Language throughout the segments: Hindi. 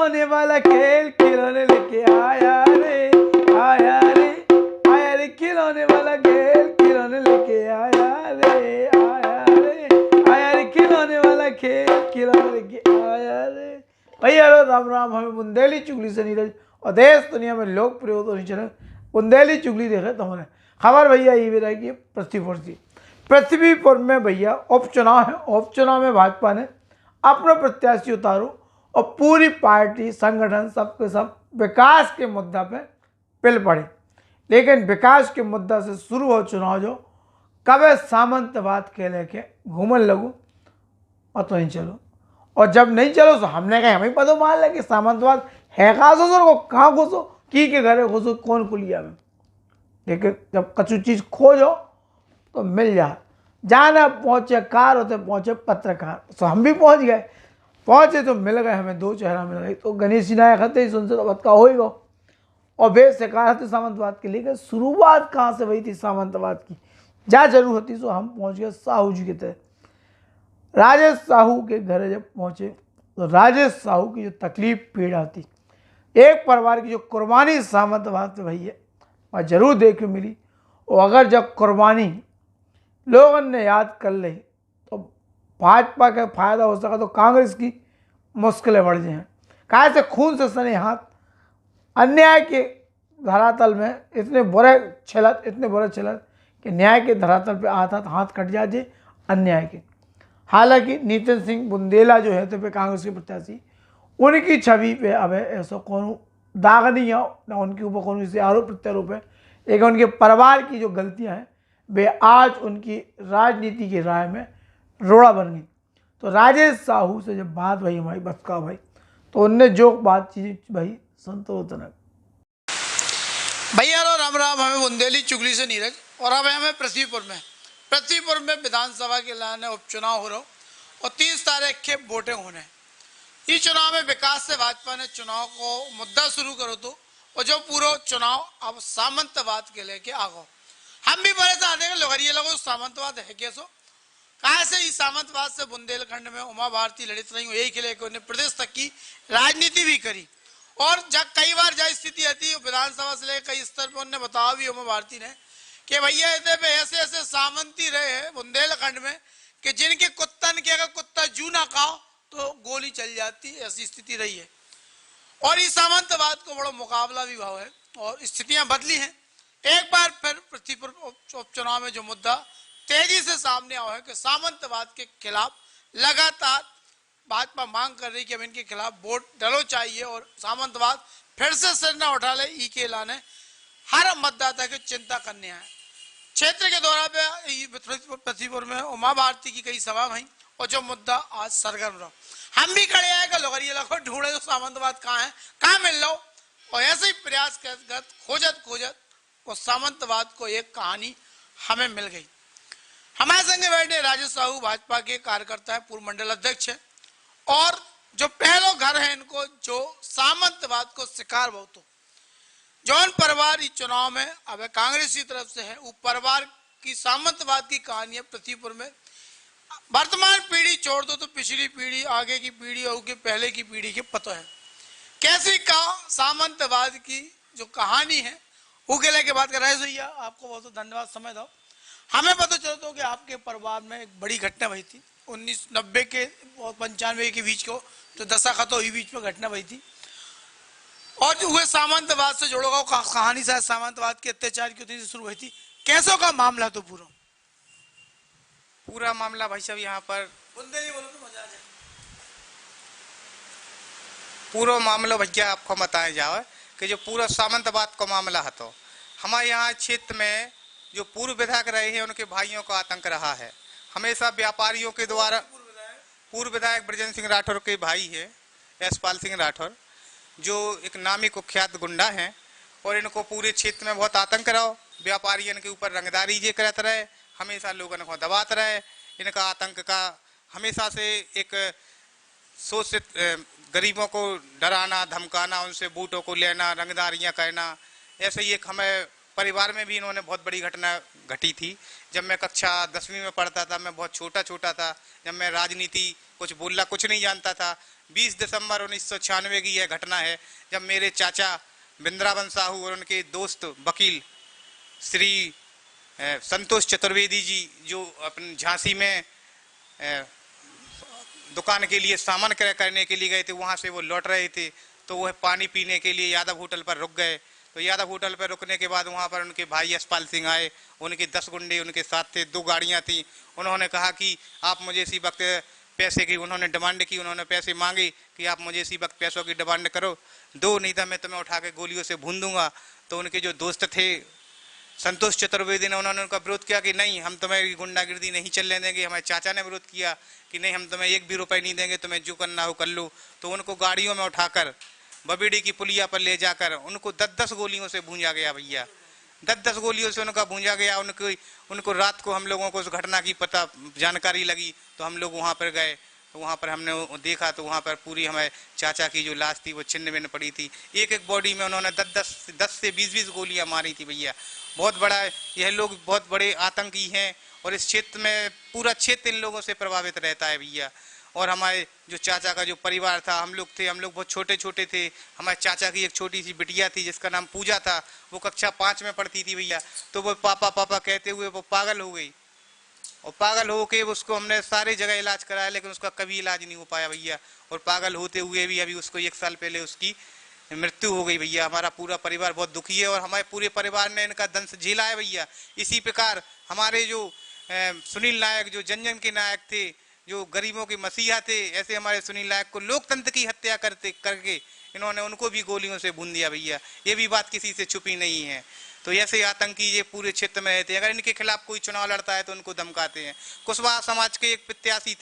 खिलौने वाला खेल खिलौने लेके आया रे, आया रे, आया रे, खिलौने वाला खेल खिलौने लेके आया रे, आया रे, आया रे, खिलौने वाला खेल खिलौने लेके आया रे। भैया राम राम। हमें बुंदेली चुगली से नीरज और देश दुनिया में लोकप्रिय हो तो नहीं चले बुंदेली चुगली देखे तो हमने खबर भैया ये भी रहेगी पृथ्वीपुर में भैया उपचुनाव है। उपचुनाव में भाजपा ने अपना प्रत्याशी उतारू और पूरी पार्टी संगठन सबके सब विकास के मुद्दा पे पिल पड़े। लेकिन विकास के मुद्दा से शुरू हो चुनाव जो कब सामंतवाद के लेके घूमन लगू और तो नहीं चलो। और जब नहीं चलो तो हमने कहा हमें पता मान लिया कि सामंतवाद है कहाँ सो सर को कहाँ घुसो की के घरे घुसो कौन कुलिया में। लेकिन जब कचू चीज़ खोजो तो मिल जाए। जाना पहुँचे कार होते पहुँचे पत्रकार। तो हम भी पहुँच गए। पहुँचे तो मिल गए हमें दो चेहरा मिल गई। तो गणेश नायक हते ही सुनते तो बत का हो ही गो और बेसकार हते सामंतवाद के। लेकिन शुरुआत कहाँ से हुई थी सामंतवाद की जा जरूर होती। सो हम पहुँच गए साहू जी के तहत। राजेश साहू के घर जब पहुँचे तो राजेश साहू की जो तकलीफ पीड़ा थी एक परिवार की जो कुर्बानी सामंतवाद से भई है वह जरूर देखने मिली। और अगर जब कुर्बानी लोगों ने याद कर ली तो भाजपा का फायदा हो सका तो कांग्रेस की मुश्किलें बढ़ जाएं। कहा से खून से सने हाथ अन्याय के धरातल में इतने बुरे छलत कि न्याय के धरातल पे हाथ कट जाए अन्याय के। हालांकि नितिन सिंह बुंदेला जो है तो पे कांग्रेस के प्रत्याशी उनकी छवि पे अब ऐसा कौन दाग नहीं है ना उनके ऊपर कौन से आरोप प्रत्यारोप है। लेकिन उनके परिवार की जो गलतियां हैं वे आज उनकी राजनीति की राय में रोड़ा बन गई। तो राजेश साहू से जब बात भई हमारी बचका भाई तो उनने जो बातचीत भाई संतोषजनक। भैया राम राम। हमें बुंदेली चुगली से नीरज और अब हमें पृथ्वीपुर में विधानसभा के लाने उपचुनाव हो रहा और 30 तारीख के वोटें होने। इस चुनाव में विकास से भाजपा ने चुनाव को मुद्दा शुरू करो तो और जो पूरा चुनाव अब सामंतवाद के लेके आगो। हम भी बड़े चाहते हैं लोगरिए लोगों सामंतवाद है कैसो कहा से इस सामंतवाद से बुंदेलखंड में उमा भारती लड़ित रही यही के लेकर उन्हें प्रदेश तक की राजनीति भी करी। और जब कई बार जब स्थिति आती है विधानसभा से लेकर कई स्तर पर उन्हें बताया भी उमा भारती ने कि भैया इतने पे ऐसे ऐसे सामंती रहे हैं बुंदेलखंड में कि जिनके कुत्तन के अगर कुत्ता जू ना खाओ तो गोली चल जाती ऐसी स्थिति रही है। और इस सामंतवाद को बड़ा मुकाबला भी भाव है और स्थितियां बदली हैं। एक बार फिर पृथ्वीपुर उपचुनाव में जो मुद्दा तेजी से सामने आया है कि सामंतवाद के खिलाफ लगातार भाजपा मांग कर रही कि अब इनके खिलाफ वोट डालो चाहिए और सामंतवाद फिर से सिर न उठा ले। ई के लाने हर मतदाता की चिंता करने आए। क्षेत्र के दौरा पे पृथ्वीपुर में उमा भारती की कई सभा हुई और जो मुद्दा आज सरगर्म रहा। हम भी खड़े आए लोगरिए लोग ढूंढे तो सामंतवाद कहाँ है कहाँ मिल लो और ऐसे ही प्रयास कर खोजत और सामंतवाद को एक कहानी हमें मिल गई। हमारे संग बैठे राजेश साहू भाजपा के कार्यकर्ता है पूर्व मंडल अध्यक्ष है और जो पहलो घर है इनको जो सामंतवाद को शिकार बहुत हो जौन परिवार इस चुनाव में अब कांग्रेस की तरफ से है वो परिवार की सामंतवाद की कहानी है। पृथ्वीपुर में वर्तमान पीढ़ी छोड़ दो तो पिछली पीढ़ी आगे की पीढ़ी और के पहले की पीढ़ी के पता है कैसी का सामंतवाद की जो कहानी है वो के लेके बात कर रहे हैं। भैया आपको बहुत धन्यवाद समय दो। हमें पता चलता हो कि आपके परिवार में एक बड़ी घटना हुई थी 1990 के और 95 के बीच को जो दशा खत्म हुई बीच में घटना हुई थी और जो हुए सामंतवाद से जोड़ो कहानी शायद सामंतवाद के अत्याचार की से शुरू हुई थी। कैसों का मामला तो पूरा मामला भाई साहब यहाँ पर बुंदेली बोलो तो मजा आ जाए। पूरा मामला भैया आपको बताया जाए कि जो पूरा सामंतवाद का मामला है तो हमारे यहाँ क्षेत्र में जो पूर्व विधायक रहे हैं उनके भाइयों का आतंक रहा है। हमेशा व्यापारियों के द्वारा पूर्व विधायक ब्रजेंद्र सिंह राठौर के भाई है यशपाल सिंह राठौर जो एक नामी कुख्यात गुंडा हैं और इनको पूरे क्षेत्र में बहुत आतंक रहो। व्यापारी इनके ऊपर रंगदारी ये करते रहे हमेशा लोगों को दबाते रहे। इनका आतंक का हमेशा से एक शोषित गरीबों को डराना धमकाना उनसे बूटों को लेना रंगदारियाँ करना ऐसे ही एक हमें परिवार में भी इन्होंने बहुत बड़ी घटना घटी थी। जब मैं कक्षा 10वीं में पढ़ता था, मैं बहुत छोटा था, जब मैं राजनीति कुछ बोलना कुछ नहीं जानता था। 20 दिसंबर 1996 की यह घटना है, जब मेरे चाचा बिंद्रावन साहू और उनके दोस्त वकील श्री संतोष चतुर्वेदी जी, जो अपने झांसी में दुकान के लिए सामान क्रय करने के लिए गए थे, वहाँ से वो लौट रहे थे, तो वह पानी पीने के लिए यादव होटल पर रुक गए। तो यादव होटल पर रुकने के बाद वहाँ पर उनके भाई यशपाल सिंह आए, उनके 10 गुंडे उनके साथ थे, 2 गाड़ियाँ थी। उन्होंने कहा कि आप मुझे इसी वक्त पैसे की उन्होंने डिमांड की, उन्होंने पैसे मांगे कि आप मुझे इसी वक्त पैसों की डिमांड करो, दो, नहीं तो मैं तुम्हें उठा के गोलियों से भून दूंगा। तो उनके जो दोस्त थे संतोष चतुर्वेदी ने, उन्होंने उनका विरोध किया कि नहीं, हम तुम्हें गुंडागिर्दी नहीं चलने देंगे। हमारे चाचा ने विरोध किया कि नहीं, हम तुम्हें 1 भी रुपये नहीं देंगे, तुम्हें जो करना हो कर लो। तो उनको गाड़ियों में उठाकर बबीडी की पुलिया पर ले जाकर उनको 10-10 गोलियों से भूंजा गया भैया, 10-10 गोलियों से उनका भूंजा गया। उनको रात को हम लोगों को उस घटना की जानकारी लगी, तो हम लोग वहाँ पर गए, तो वहाँ पर हमने देखा, तो वहाँ पर पूरी हमारे चाचा की जो लाश थी वो छिन्न भिन्न पड़ी थी। एक बॉडी में उन्होंने 10 से 20 गोलियां मारी थी भैया। बहुत बड़ा यह लोग बहुत बड़े आतंकी हैं, और इस क्षेत्र में पूरा क्षेत्र इन लोगों से प्रभावित रहता है भैया। और हमारे जो चाचा का जो परिवार था, हम लोग बहुत छोटे थे। हमारे चाचा की एक छोटी सी बिटिया थी जिसका नाम पूजा था, वो कक्षा 5 में पढ़ती थी भैया। तो वो पापा कहते हुए वो पागल हो गई, और पागल होके उसको हमने सारी जगह इलाज कराया, लेकिन उसका कभी इलाज नहीं हो पाया भैया। और पागल होते हुए भी अभी उसको 1 साल पहले उसकी मृत्यु हो गई भैया। हमारा पूरा परिवार बहुत दुखी है, और हमारे पूरे परिवार ने इनका दंश झेला है भैया। इसी प्रकार हमारे जो सुनील नायक, जो जन के नायक थे, जो गरीबों के मसीहा थे, ऐसे हमारे सुनील नायक को लोकतंत्र की हत्या करके इन्होंने उनको भी गोलियों से भून दिया भैया। ये भी बात किसी से छुपी नहीं है। तो ऐसे आतंकी ये पूरे क्षेत्र में रहते हैं। अगर इनके खिलाफ कोई चुनाव लड़ता है तो उनको धमकाते हैं। कुशवाहा समाज के एक प्रत्याशी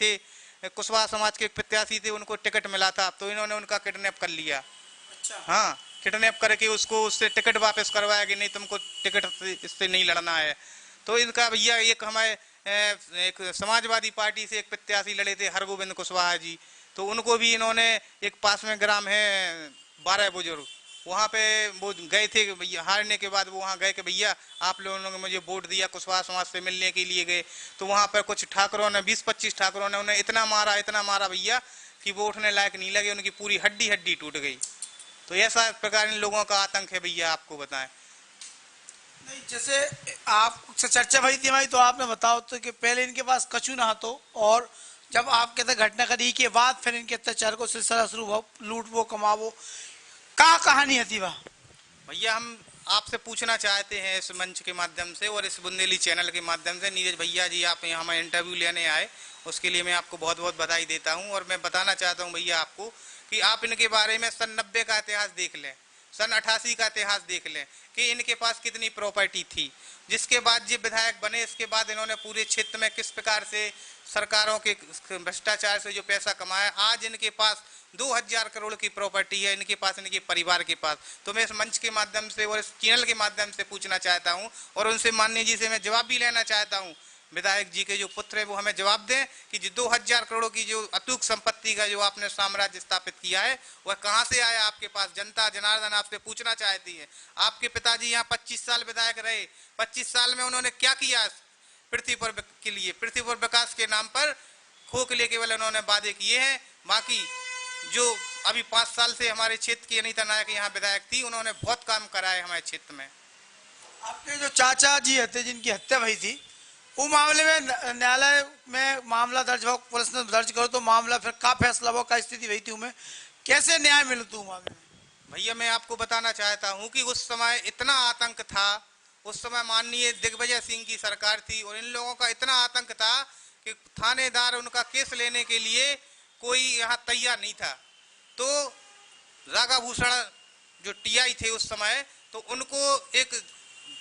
थे, उनको टिकट मिला था, तो इन्होंने उनका किडनैप कर लिया। अच्छा। हाँ, किडनैप करके उससे टिकट वापस करवाया कि नहीं, तुमको टिकट इससे नहीं लड़ना है। तो इनका भैया एक हमारे एक समाजवादी पार्टी से एक प्रत्याशी लड़े थे, हरगोविंद कुशवाहा जी, तो उनको भी इन्होंने एक पास में ग्राम है 12 बुजुर्ग, वहाँ पे वो गए थे भैया। हारने के बाद वो वहाँ गए कि भैया आप लोगों ने मुझे वोट दिया, कुशवाहा समाज से मिलने के लिए गए। तो वहाँ पर कुछ ठाकुरों ने 20-25 ठाकुरों ने उन्हें इतना मारा भैया कि वो उठने लायक नहीं लगे, उनकी पूरी हड्डी टूट गई। तो ऐसा प्रकार इन लोगों का आतंक है भैया, आपको बताएं। नहीं, जैसे आपसे चर्चा भई थी हमारी, तो आपने बताओ तो कि पहले इनके पास कछु ना तो, और जब आप कहते घटना करी के बाद फिर इनके अत्याचार को सिलसिला शुरू हुआ, लूट वो कमावो, क्या कहानी थी वह भैया? हम आपसे पूछना चाहते हैं इस मंच के माध्यम से और इस बुंदेली चैनल के माध्यम से, नीरज भैया जी आप यहाँ हमें इंटरव्यू लेने आए, उसके लिए मैं आपको बहुत बहुत बधाई देता हूँ। और मैं बताना चाहता हूँ भैया आपको कि आप इनके बारे में सन 90 का इतिहास देख लें, सन 88 का इतिहास देख लें कि इनके पास कितनी प्रॉपर्टी थी। जिसके बाद ये विधायक बने, इसके बाद इन्होंने पूरे क्षेत्र में किस प्रकार से सरकारों के भ्रष्टाचार से जो पैसा कमाया, आज इनके पास 2000 करोड़ की प्रॉपर्टी है इनके पास, इनके परिवार के पास। तो मैं इस मंच के माध्यम से और इस चैनल के माध्यम से पूछना चाहता हूं, और उनसे माननीय जी से मैं जवाब भी लेना चाहता हूं, विधायक जी के जो पुत्र है वो हमें जवाब दें कि जो 2000 करोड़ की जो अतुक संपत्ति का जो आपने साम्राज्य स्थापित किया है वह कहां से आया आपके पास? जनता जनार्दन आपसे पूछना चाहती है। आपके पिताजी यहाँ 25 साल विधायक रहे, 25 साल में उन्होंने क्या किया पृथ्वी पर के लिए? पृथ्वी पर विकास के नाम पर खोखले केवल उन्होंने वादे किए हैं। बाकी जो अभी 5 साल से हमारे क्षेत्र की अनीता नायक यहाँ विधायक थी, उन्होंने बहुत काम करा है हमारे क्षेत्र में। आपके जो चाचा जी थे जिनकी हत्या हुई थी, वो मामले में न्यायालय में मामला दर्ज हो, पुलिस ने दर्ज करो तो मामला फिर का फैसला हो, का स्थिति हुई थी, उनमें कैसे न्याय मिले तू मामले में? भैया मैं आपको बताना चाहता हूँ कि उस समय इतना आतंक था, उस समय माननीय दिग्विजय सिंह की सरकार थी और इन लोगों का इतना आतंक था कि थानेदार उनका केस लेने के लिए कोई यहाँ तैयार नहीं था। तो रागाभूषण जो टीआई थे उस समय, तो उनको एक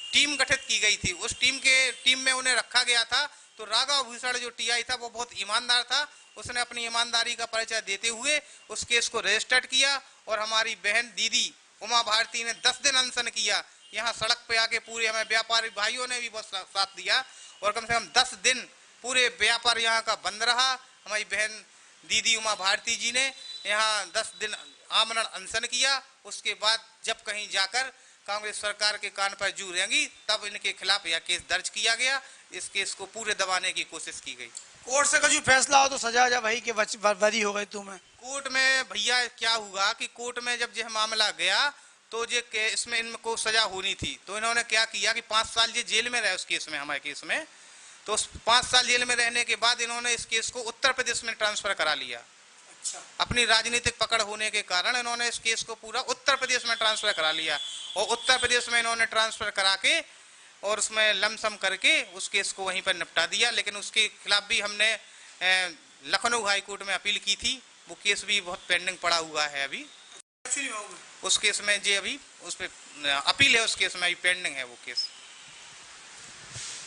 टीम गठित की गई थी, उस टीम में उन्हें रखा गया था। तो रागाभूषण जो टीआई था वो बहुत ईमानदार था, उसने अपनी ईमानदारी का परिचय देते हुए उस केस को रजिस्टर्ड किया। और हमारी बहन दीदी उमा भारती ने 10 दिन अनशन किया, यहाँ सड़क पे आके पूरे हमें व्यापारी भाइयों ने भी बहुत साथ दिया और कम से कम 10 दिन पूरे व्यापार यहाँ का बंद रहा। हमारी बहन दीदी उमा भारती जी ने यहाँ 10 दिन आमरण अनशन किया। उसके बाद जब कहीं जाकर कांग्रेस सरकार के कान पर जू रहेंगी, तब इनके खिलाफ यह केस दर्ज किया गया। इस केस को पूरे दबाने की कोशिश की गई। कोर्ट से कभी फैसला हो तो सजा जा भाई कि बरी हो गई तुम्हें। कोर्ट में भैया क्या हुआ कि कोर्ट में जब यह मामला गया तो ये इसमें इनको सजा होनी थी, तो इन्होंने क्या किया कि 5 साल ये जेल में रहे उस केस में, हमारे केस में। तो 5 साल जेल में रहने के बाद इन्होंने इस केस को उत्तर प्रदेश में ट्रांसफर करा लिया। अच्छा। अपनी राजनीतिक पकड़ होने के कारण इन्होंने इस केस को पूरा उत्तर प्रदेश में ट्रांसफर करा लिया, और उत्तर प्रदेश में इन्होंने ट्रांसफर करा के और उसमें लमसम करके उस केस को वहीं पर निपटा दिया। लेकिन उसके खिलाफ भी हमने लखनऊ हाई कोर्ट में अपील की थी, वो केस भी बहुत पेंडिंग पड़ा हुआ है अभी। उस केस में जी अभी उस पर अपील है, उस केस में अभी पेंडिंग है वो केस।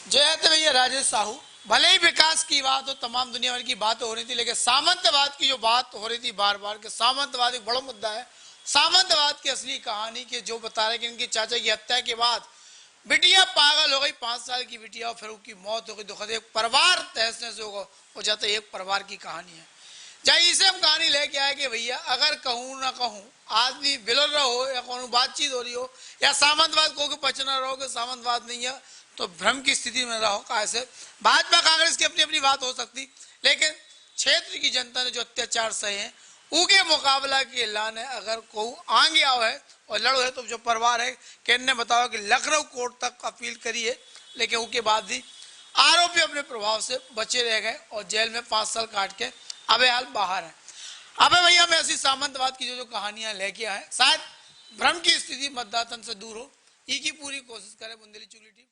जय भैया राजेश साहू, भले ही विकास की बात हो, तमाम दुनिया भर की बात हो रही थी, लेकिन सामंतवाद की जो बात हो रही थी बार बार कि सामंतवाद एक बड़ा मुद्दा है। सामंतवाद की असली कहानी के जो बता रहे कि इनके चाचा की हत्या के बाद बिटिया पागल हो गई, 5 साल की बिटिया, और फिर उसकी मौत हो गई। दुखद एक परिवार तहस नहस हो जाता है, एक परिवार की कहानी है। जाइए इसे हम कहानी लेके आए कि भैया अगर कहूँ ना कहूँ, आदमी बिलर रहा हो या कौन बातचीत हो रही हो या सामंतवाद को पचना रहो कि सामंतवाद नहीं है, तो भ्रम की स्थिति में रहो। कैसे भाजपा कांग्रेस की अपनी अपनी बात हो सकती, लेकिन क्षेत्र की जनता ने जो अत्याचार सहे हैं उनके मुकाबला के ऐलान है। अगर कोई आगे आओ है और लड़ो है तो जो परिवार है केन ने बताओ कि लखनऊ कोर्ट तक अपील करी है, लेकिन उसके बाद भी आरोपी अपने प्रभाव से बचे रह गए और जेल में 5 साल काट के अबे हाल बाहर है। अबे भैया मैं ऐसी सामंतवाद की जो कहानियां लेके आए, शायद भ्रम की स्थिति मतदाता से दूर हो, ये की पूरी कोशिश करे बुंदेली चुगली टीम।